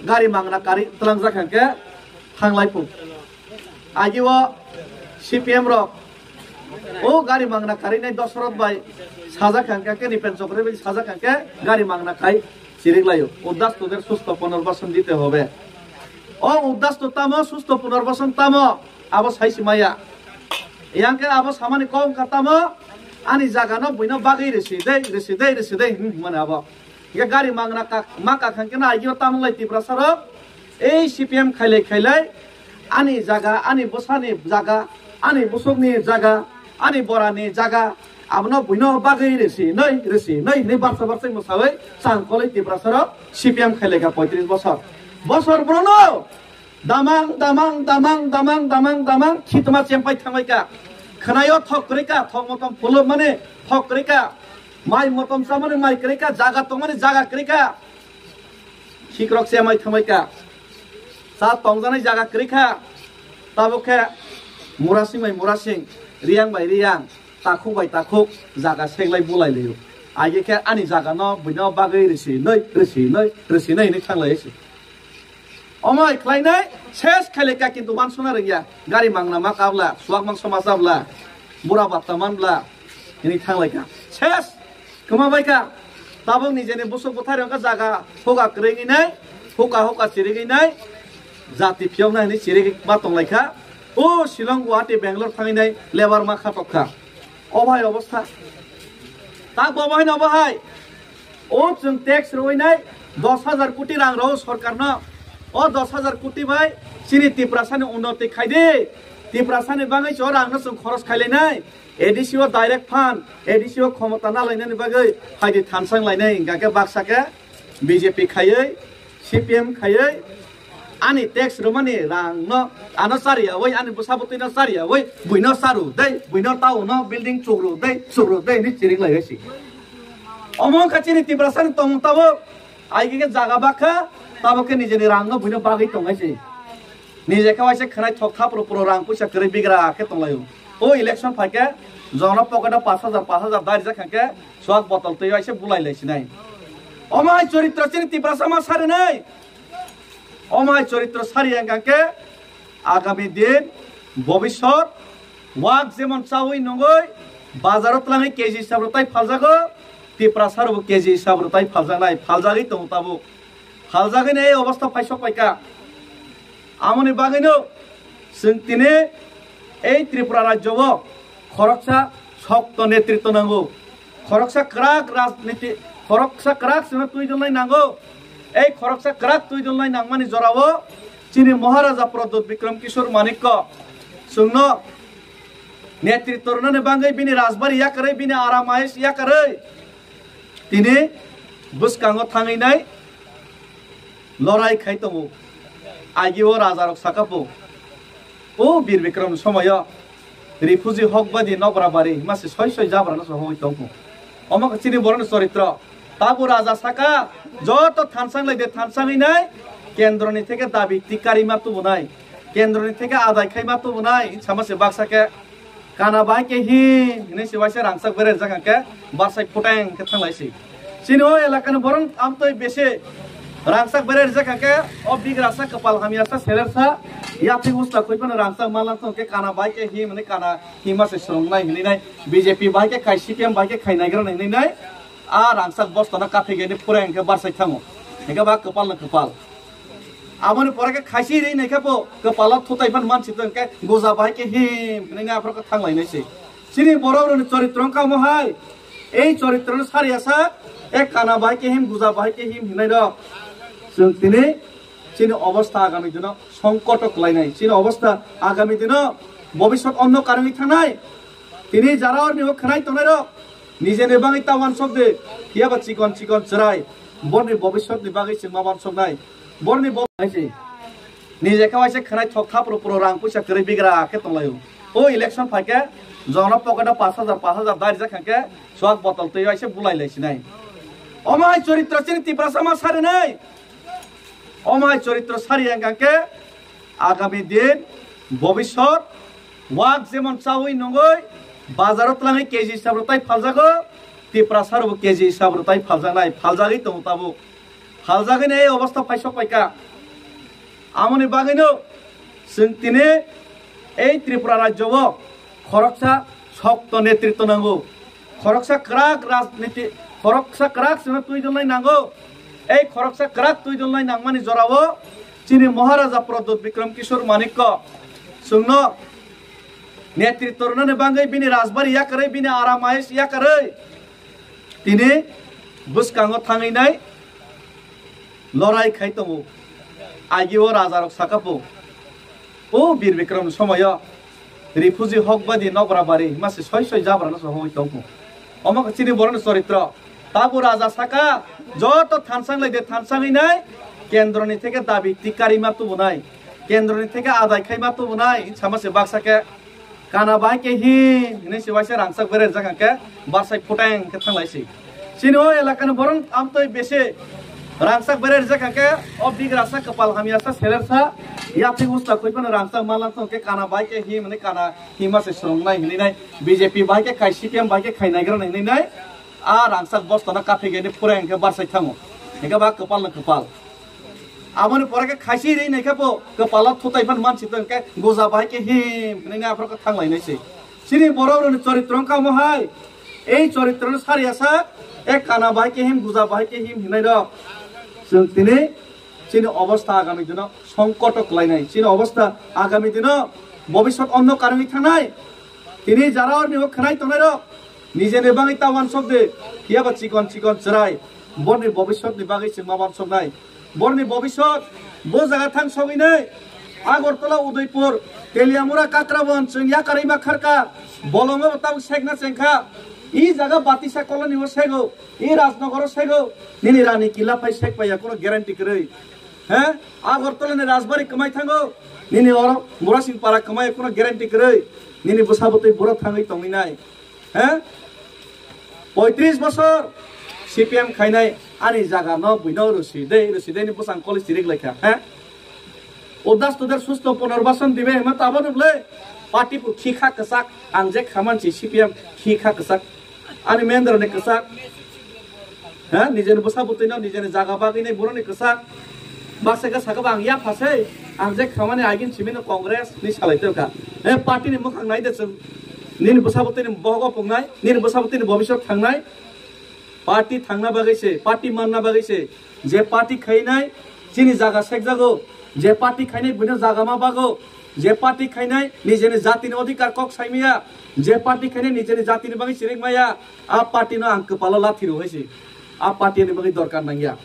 गारि मांगना कारि तलां जाखांके थांलायफु आजिओ CPM रक ओ गारि मांगना कारि नै दशरथ भाई साजाखांके के निपेन चक्रे बे साजाखांके गारि मांगना काइ सिरिगलायो उद्दास তোদের সুস্থ পুনর্বাসন দিতে হবে ও উদ্দাস তো তামো সুস্থ পুনর্বাসন তামো আবো সাইসি মাইয়া ইয়াংকে আবো সামানি কম কাতামো আনি জাগানো বইনো বাগै রেসি দে মানে আবো ইয়া গাড়ি মাংনা মাকা খানকে না আইও তামলাই তিব্রা সার এই CPM খাইলাই আনি জাগা আনি বসানি জাগা আনি বসকনি জাগা আনি বরানি জাগা আমনো বইনো বাগै রেসি नै নে বারসা মসাওই সাংকলাই তিব্রা সার CPM খাইলেগা 35 বছর ব্রনো দামাং খিতমা চেম্পাই থামাইকা খানায়ও থক করেকা থক মতম ফুলো মানে থক করেকা মাই মতম সামনে মাই করেকা জাগা তো মানে জাগা করেকা শিকরক চেমাই থামাইকা সা তংজানাই জাগা করেকা তাবকে মুরাসিং রিয়াং বাই রিয়াং তাখুক বাই তাখুক জাগা সেগলাই বুলাইলেयो आइके आनी जागा न बुइनो बागै रेसि नै नै थांलायसि अमाय ख्लायनाय सेस खालेका किन्तु मानसुना रंगिया गारि मांगना मा काबला सुवाक मां समाजाबला बुरा बात्ता मानब्ला इनि थांलायका सेस कमाबायका ताबो निजेने बुसु बुथारंका जागा होगा करेगिनाय होका सिरिगिनाय जाति फियावना नि सिरिगि मा तंलायका ओ शिलं गुवाहाटी बेंगलोर थांगिनाय लेबार मा खाटकखा अभाय अवस्था ता बबाय न बहाय ओ जों टैक्स रोइनाय 10,000 कोटी रां रहो सरकार न ओ 10,000 कोटी भाई सिनि तिप्रासानि उन्नति खाइदे तिप्रासानि बागै छ रां न जों खरस खाइलायनाय एडिसिओ डाइरेक्ट फान्ड एडिसिओ क्षमता नालायनायनि बागै फाइदि थानसां लायनाय गाके बाक्साके बीजेपी खायै CPM खायै आनी टैक्स रोमानि रां न आनो सारिया वै आनी बसाबुति न सारिया वै बुइनो सारु दै बुइनो ताउ न बिल्डिं चुग्रु दै नि चिरिक लायसि अमो खाचिनि तिब्रासानि तंताबो आइगे जागा बाखा ताबके निजेनि रां न बुइनो बागै तंगायसि निजे खावायसे खनाय थकथा प्रो रां पैसा करे बिग्रा के तंलायो ओ इलेक्शन फाके जन पकेटा 5,000 दारि जाखाके स्वाक बटल तय आइसे बुलायलायसि नाय अमाय चरित्र चिनि तिब्रासामा सारे नै अमाय चरित्र सारियांगाके आगामी दिन भविष्यत वाक जेमन चावै नंगै बाजाराव लाङै केजि हिसाब रताय फालजागो तिप्रा सारबो केजि हिसाब रताय फालजानाय फालजागै तंताबो फालजागै नै अवस्था फायसपायका आमनि बागैनो जों तिने এই त्रिपुरा राज्यआव खरकसा शक्त नेतृत्व नांगौ खरकसा क्राक राजनीति खरकसा क्राक जों तुइदलनाय नांगौ এই খরকসা ক্রাক তুইদলনাই নাংমানি জরাও চিনি মহারাজা প্রদ্যোৎ বিক্রম কিশোর মানিক্য সুংনো নেতৃত্বরনে বাঙ্গাই বিনি রাজবাড়ি ইয়া করে বিনি আরামায়েশ ইয়া করে তিনি বুসকাঙ্গ থাঙিনাই লড়াই খাইতমু আগিও রাজারক সাকাপু ও বীর বিক্রম সময় রিফুজি হকবাদী নগরাবাড়ি মাসে ছয় যাবরানো হইতমু অমক চিনি বরণ চরিত্র ताबो राजा साका যত থানসাং লাইদে থানসাংই নাই কেন্দ্রনি থেকে দাবি টিকারি মাতু বনাই কেন্দ্রনি থেকে আদায় খাই মাতু বনাই সামাসে বাক্সাকে কানা বাইকে হি নে সিবাইছে রাংসাক বেরে জাগাকে বারসাই ফুটাং কে থাंलायसि सिनो एलाकानि बरं आमतय बेसे रांसाक बेरे जागाके अबिग रासा कपाल हामियासा सेलेरसा याफि उस्ता खयपन रांसाक मालांसो के काना बाइके हि माने काना हिमासे स्रंगनाय हिलिनाय बीजेपी बाइके खाय CPM बाइके खाय नागिरनाय हिलिनाय आ रांसाक बस्तना काफेगेनि फुरायंके बारसाय थाङो हेगा बा कपाल आमनि परके खायसि रै नायखाबो कपाला थुतायफान मानसि तंके गोजा बाइके हिम नैना आफरको थांलायनायसै सिनि बर'रनि चरित्रंका महाय এই চরিত্রन सारियासा एक काना बाइके हिम गोजा बाइके हिम हिनाय र जों तिनि चिनि अवस्था आगामी दिन संकटक लायनाय चिनि अवस्था आगामी दिन भविष्यत अन्न कारंगि थानाय तिनि जारावरनि खनाय तनाय र निजेनि बाङै तावान सबदे कियाबा चिकन चराय बरनि भविष्यतनि बागै जों माबान सबनाय बरनि बहायसै निजे खावायसे खनाय थकथा प्रो रां पैसा करे बिग्रा के तंलायो ओ इलेक्शन फाके जन पकेटा 5,000 दारि जाखांके स्वाक बटल तय आइसे बुलायलायसि नाय अमाय चरित्र चिनि तिप्रासामा सारे नै अमाय चरित्र सारियांगाके आगामी दिन भविष्यत वाक जेमन चावै नंगै बाजाराव लाङै केजि हिसाब रताय फालजागो तिप्रा सारबो केजि हिसाब रताय फालजानाय फालजागै तंताबो हालजागैनो এই অবস্থা পাইছো পাইকা আমনি বাগैनो जों दिनै এই ত্রিপুরা রাজ্যব খরকসা শক্ত নেতৃত্ব নাंगौ খরকসা ক্রাক রাজনীতি খরকসা ক্রাক जोंनो তুইজনলাই নাंगौ এই খরকসা ক্রাক তুইজনলাই নাंगमानि जरावो चिनी महाराजा प्रद्युत विक्रम किशोर मानिक्य जोंनो नेतृत्व रनने बांगै बिनि राजबारि याकरै बिनि आरामायस याकरै दिनै बुसकांगो थाङैनाय लड़ाई खाय दङ आइगिओ राजा रक साकापो ओ वीर विक्रम समय रिफुजी हक बादि नगराबारि मासे सय सय जाब्रानो सहै दङ अमक चिनि बरन चरित्र ताबु राजा साका जत थानसां लायदे थानसाङैनाय केन्द्रनि থেকে दाबि टिकारी मातु बनाय केन्द्रनि থেকে आदाय खाय मातु बनाय सामासे बाक्साके काना बाय के हि ने सिवासे रांसाक बेरे जागाके बारसाय फुटां के थांलायसै सिनो एलाकानि बरन आमतै बेसे रांसाक बेरे जागाके अब दिग्रासा कपाल हामियासा सेलेरसा याते उस्ता खैपन रांसाक मालांस के काना बाय के हि माने काना हिमासे सरंनाय हिनाय बीजेपी बाय के खाय सीपीएम बाय के खाय नायग्रा हिनाय आ रांसाक बस्तना काफे गेने फुरां के बारसाय थाङो एका बा कपाल न कपाल आमने पराके खायसी रे नैखापो कपाला थुतायफान मानसि तंके गोजा बायके हिम नैना आफरका थांलायनायसै सिनि बर'रनि चरित्रं कामहाय এই चरित्रनि सारियासा एक काना बायके हिम गोजा बायके हिम हिनाय र जों दिनै सिनि अवस्था आगामी दिन संकटक लायनाय सिनि अवस्था आगामी दिन भबिष्यत अन्धकारनि थानाय दिनै जारावनि खनाय तनाय र निजेनि बाङै तावान सबदे कियाबा चिकन चिकन चराय बरनि भबिष्यतनि बागै जों माबान सबनाय बरनि भबिष्यत बो जागा थां सगैनै आगरतला उदयपुर तेलियामुरा काक्राबन जों याकारिमा खारका बलंगो ताव सेगना सेंखा इ जागा बातिसा कलनि हो सेगौ इ राजनगर सेगौ निनि रानी किला फाय सेग पाया कोनो ग्यारान्टी करै हे आगरतलानि राजबारि कमाय थांगौ निनि और मुरासिं पारा कमाय कोनो ग्यारान्टी करै निनि बसाबतै बरा थाङै तंगिनाय हे 35 বছর सीपीएम खायनाय आनी जागा न बुइनो रसिदैनि बसां कलेज सिरिक लायखा हे उदास तुदार सुस्त पुनर्बासन दिबे हेमा ताबनबले पार्टी पु खिखा कसाक आंजे खामानसि सीपीएम खिखा कसाक आनी मेन्द्रने कसाक हे निजेन बसाबतैनो निजेन जागा बागैनै बरनि कसाक बासेगा सागा आं या फासै आंजे खामानि आगिन सिमिनो कांग्रेस नि सालायतोका हे पार्टीनि मोखां नायदे जों निन बसाबतैनि बहग पंनाय निन बसाबतैनि भबिष्यत थांनाय पार्टी थांना बागैसे पार्टी मानना बागैसे जे पार्टी खायनाय चिनि जागा सेक जागो जे पार्टी खायनाय बिनो जागा मा बागो जे पार्टी खायनाय निजेनि जातिनि अधिकार कक साइमिया जे पार्टी खायनाय निजेनि जातिनि बागै सिरिक माया आ पार्टी न आंक पालो लाथि रहोयसै आ पार्टीनि बागै दरकार नांगिया